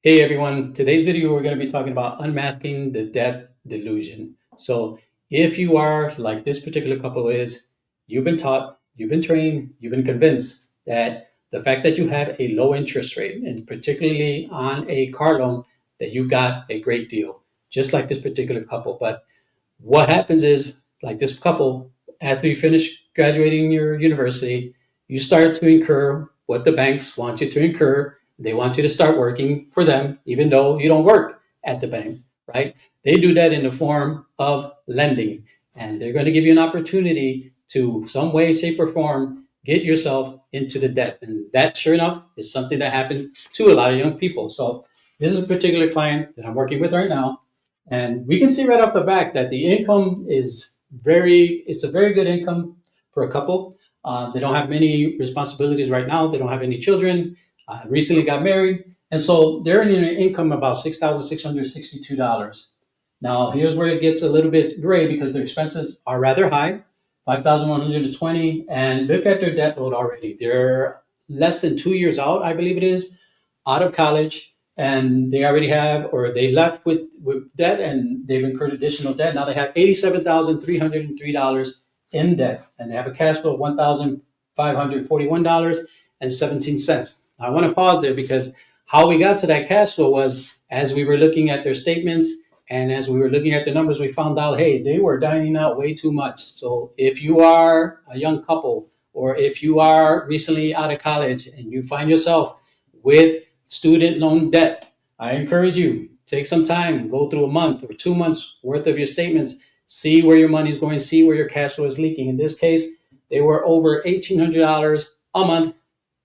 Hey everyone, today's video we're going to be talking about unmasking the debt delusion. So if you are like this particular couple is, you've been taught, you've been trained, you've been convinced that the fact that you have a low interest rate, and particularly on a car loan, that you got a great deal, just like this particular couple. But what happens is, like this couple, after you finish graduating your university, you start to incur what the banks want you to incur. They want you to start working for them, even though you don't work at the bank, right? They do that in the form of lending, and they're going to give you an opportunity to, some way, shape, or form, get yourself into the debt. And that, sure enough, is something that happened to a lot of young people. So this is a particular client that I'm working with right now, and we can see right off the back that the income is it's a very good income for a couple. They don't have many responsibilities right now. They don't have any children, recently got married. And so they're earning an income about $6,662. Now, here's where it gets a little bit gray because their expenses are rather high, 5,120. And look at their debt load already. They're less than 2 years out, I believe it is, out of college, and they already have, or they left with debt, and they've incurred additional debt. Now they have $87,303 in debt, and they have a cash flow of $1,541.17. I want to pause there because how we got to that cash flow was as we were looking at their statements and as we were looking at the numbers, we found out, hey, they were dining out way too much. So if you are a young couple, or if you are recently out of college and you find yourself with student loan debt, I encourage you, take some time, go through a month or 2 months worth of your statements, see where your money is going, see where your cash flow is leaking. In this case, they were over $1,800 a month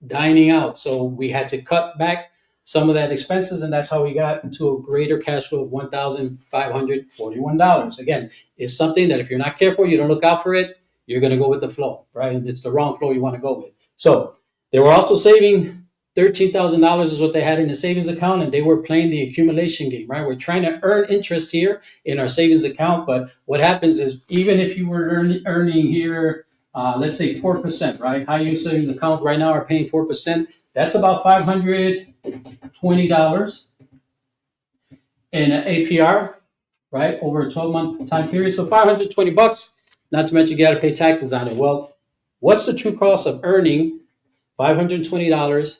dining out. So we had to cut back some of that expenses, and that's how we got into a greater cash flow of $1,541. Again, it's something that if you're not careful, you don't look out for it, you're going to go with the flow, right? And it's the wrong flow you want to go with. So they were also saving $13,000 is what they had in the savings account, and they were playing the accumulation game, right? We're trying to earn interest here in our savings account, but what happens is even if you were earning here, let's say 4%, right? High yield savings accounts right now are paying 4%. That's about $520 in an APR, right? Over a 12-month time period. So $520, not to mention you got to pay taxes on it. Well, what's the true cost of earning $520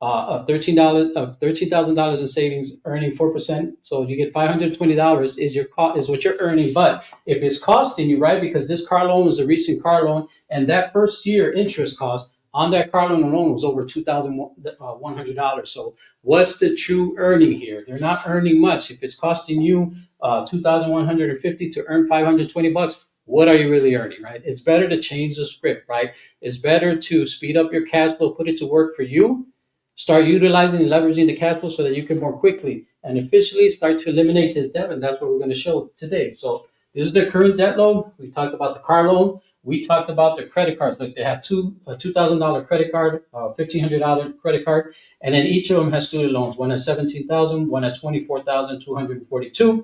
of $13,000 in savings, earning 4%? So you get $520 is what you're earning. But if it's costing you, right, because this car loan was a recent car loan, and that first year interest cost on that car loan alone was over $2,100. So what's the true earning here? They're not earning much. If it's costing you $2,150 to earn $520, what are you really earning, right? It's better to change the script, right? It's better to speed up your cash flow, put it to work for you, start utilizing and leveraging the cash flow so that you can more quickly and efficiently start to eliminate this debt. And that's what we're going to show today. So this is the current debt load. We talked about the car loan. We talked about the credit cards. Like they have a $2,000 credit card, a $1,500 credit card, and then each of them has student loans. One at $17,000, one at $24,242.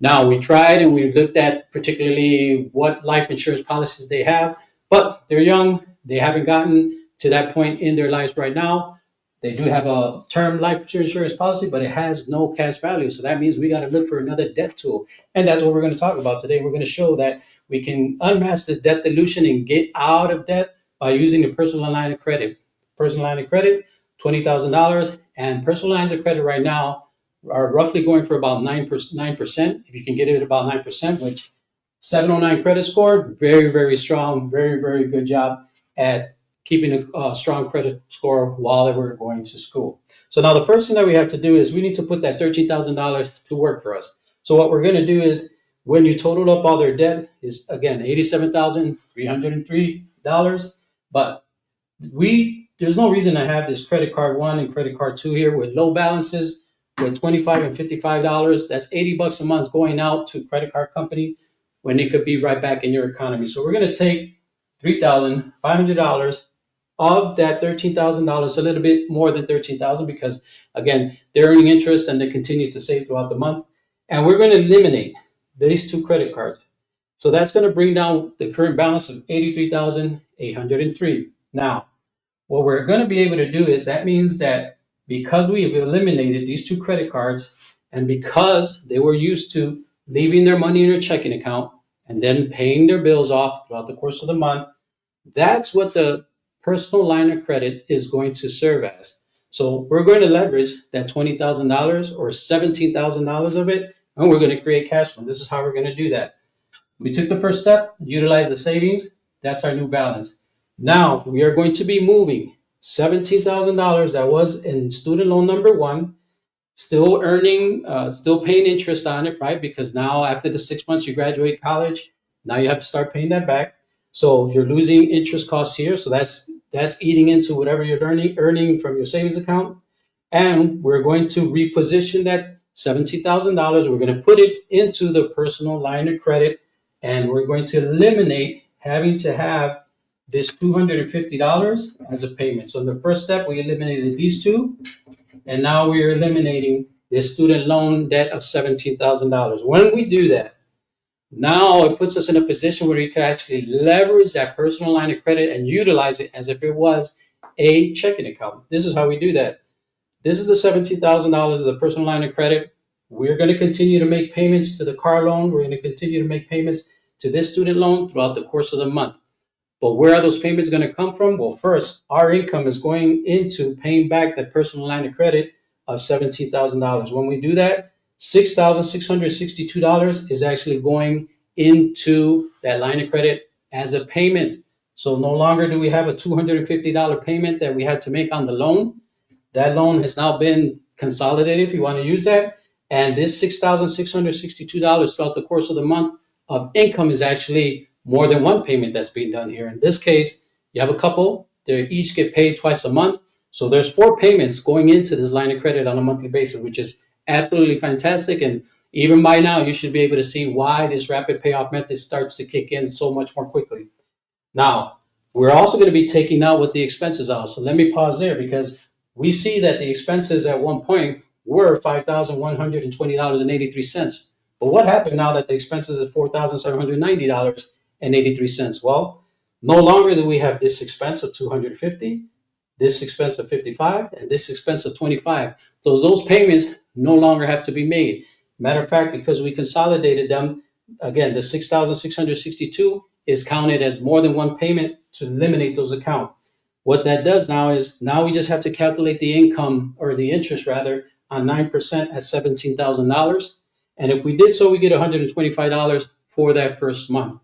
Now we tried and we looked at particularly what life insurance policies they have, but they're young. They haven't gotten to that point in their lives right now. They do have a term life insurance policy, but it has no cash value. So that means we got to look for another debt tool. And that's what we're going to talk about today. We're going to show that we can unmask this debt dilution and get out of debt by using the personal line of credit. Personal line of credit, $20,000. And personal lines of credit right now are roughly going for about 9%. If you can get it at about 9%, which 709 credit score, very, very strong, very, very good job at keeping a strong credit score while they were going to school. So now the first thing that we have to do is we need to put that $13,000 to work for us. So what we're going to do is when you total up all their debt is, again, $87,303. But there's no reason to have this credit card 1 and credit card 2 here with low balances with $25 and $55. That's $80 a month going out to credit card company when it could be right back in your economy. So we're going to take $3,500 of that $13,000, a little bit more than $13,000 because, again, they're earning interest and they continue to save throughout the month. And we're going to eliminate these two credit cards. So that's going to bring down the current balance of $83,803. Now, what we're going to be able to do is that means that because we've eliminated these two credit cards, and because they were used to leaving their money in their checking account and then paying their bills off throughout the course of the month, that's what the personal line of credit is going to serve as. So we're going to leverage that $20,000 or $17,000 of it, and we're going to create cash flow. This is how we're going to do that. We took the first step, utilize the savings. That's our new balance. Now we are going to be moving $17,000 that was in student loan number one, still earning, still paying interest on it, right? Because now after the 6 months you graduate college, now you have to start paying that back. So you're losing interest costs here. So that's eating into whatever you're earning from your savings account. And we're going to reposition that $17,000. We're going to put it into the personal line of credit, and we're going to eliminate having to have this $250 as a payment. So in the first step, we eliminated these two, and now we're eliminating this student loan debt of $17,000. When we do that, now it puts us in a position where we can actually leverage that personal line of credit and utilize it as if it was a checking account. This is how we do that. This is the $17,000 of the personal line of credit. We're going to continue to make payments to the car loan. We're going to continue to make payments to this student loan throughout the course of the month. But where are those payments going to come from? Well, first, our income is going into paying back that personal line of credit of $17,000. When we do that, $6,662 is actually going into that line of credit as a payment. So no longer do we have a $250 payment that we had to make on the loan. That loan has now been consolidated, if you want to use that. And this $6,662 throughout the course of the month of income is actually more than one payment that's being done here. In this case, you have a couple. They each get paid twice a month. So there's 4 payments going into this line of credit on a monthly basis, which is absolutely fantastic. And even by now, you should be able to see why this rapid payoff method starts to kick in so much more quickly. Now, we're also going to be taking out what the expenses are. So let me pause there, because we see that the expenses at one point were $5,120.83. But what happened now that the expenses are $4,790.83? Well, no longer do we have this expense of $250, this expense of $55, and this expense of $25. So those payments no longer have to be made. Matter of fact, because we consolidated them, again, the $6,662 is counted as more than one payment to eliminate those accounts. What that does now is now we just have to calculate the income, or the interest rather, on 9% at $17,000. And if we did so, we get $125 for that first month.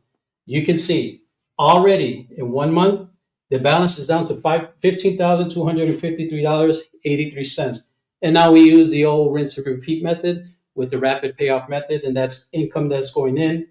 You can see already in 1 month, the balance is down to $15,253.83. And now we use the old rinse and repeat method with the rapid payoff method, and that's income that's going in,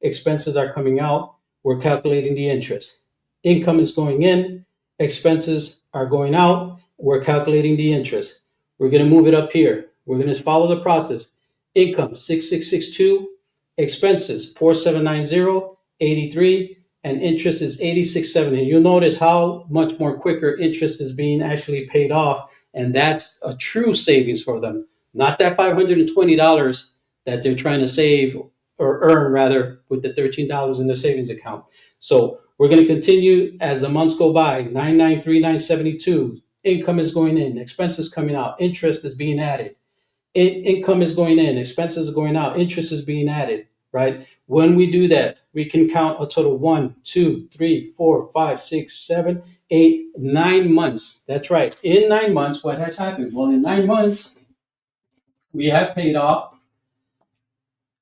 expenses are coming out, we're calculating the interest. Income is going in, expenses are going out, we're calculating the interest. We're going to move it up here. We're going to follow the process. Income 6662, expenses 4790.83, and interest is 8670. You'll notice how much more quicker interest is being actually paid off, and that's a true savings for them. Not that $520 that they're trying to save or earn rather with the $13 in their savings account. So we're going to continue as the months go by. 993,972. Income is going in, expenses coming out, interest is being added. Income is going in, expenses are going out, interest is being added, right? When we do that, we can count a total of 1, 2, 3, 4, 5, 6, 7, 8, 9 months. That's right. In 9 months, what has happened? Well, in 9 months, we have paid off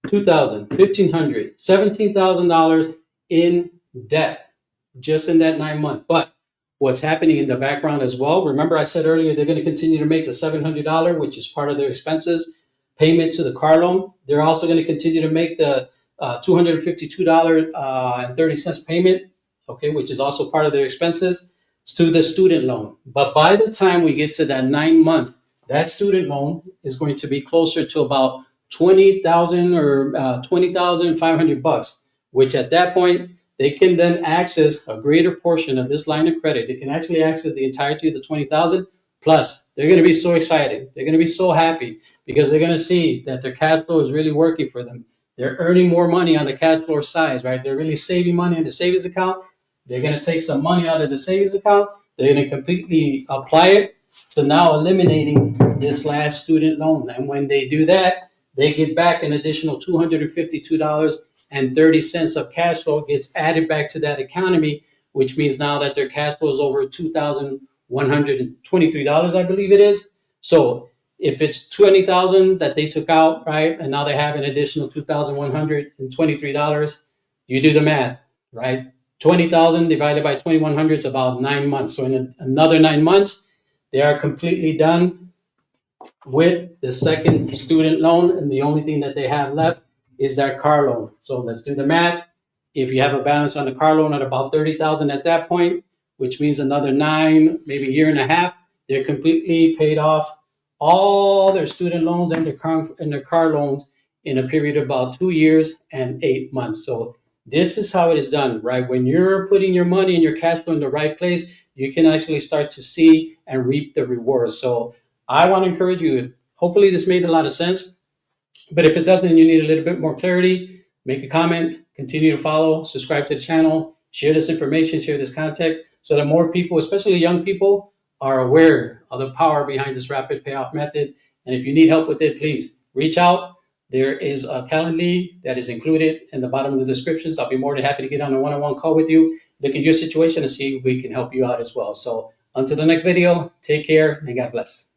$2,000, $1,500, $17,000 in debt just in that 9 months. But what's happening in the background as well, remember I said earlier they're going to continue to make the $700, which is part of their expenses, payment to the car loan. They're also going to continue to make the $252.30 payment, okay, which is also part of their expenses, to the student loan. But by the time we get to that 9 month, that student loan is going to be closer to about $20,000 or $20,500, which at that point they can then access a greater portion of this line of credit. They can actually access the entirety of the $20,000. Plus, they're going to be so excited. They're going to be so happy because they're going to see that their cash flow is really working for them. They're earning more money on the cash flow side, right? They're really saving money in the savings account. They're going to take some money out of the savings account. They're going to completely apply it So now eliminating this last student loan. And when they do that, they get back an additional $252.30 of cash flow gets added back to that economy, which means now that their cash flow is over $2,123, I believe it is. So if it's 20,000 that they took out, right, and now they have an additional $2,123, you do the math, right? 20,000 divided by 2,100 is about 9 months. So in another 9 months, they are completely done with the second student loan, and the only thing that they have left is that car loan. So let's do the math. If you have a balance on the car loan at about 30,000 at that point, which means another 9, maybe a year and a half, they're completely paid off all their student loans and their car loans in a period of about 2 years and 8 months. So this is how it is done, right? When you're putting your money and your cash flow in the right place, you can actually start to see and reap the rewards. So I want to encourage you. Hopefully, this made a lot of sense. But if it doesn't, and you need a little bit more clarity, make a comment, continue to follow, subscribe to the channel, share this information, share this content, so that more people, especially young people, are aware of the power behind this rapid payoff method. And if you need help with it, please reach out. There is a Calendly that is included in the bottom of the descriptions. I'll be more than happy to get on a one-on-one call with you, look at your situation, and see if we can help you out as well. So until the next video, take care and God bless.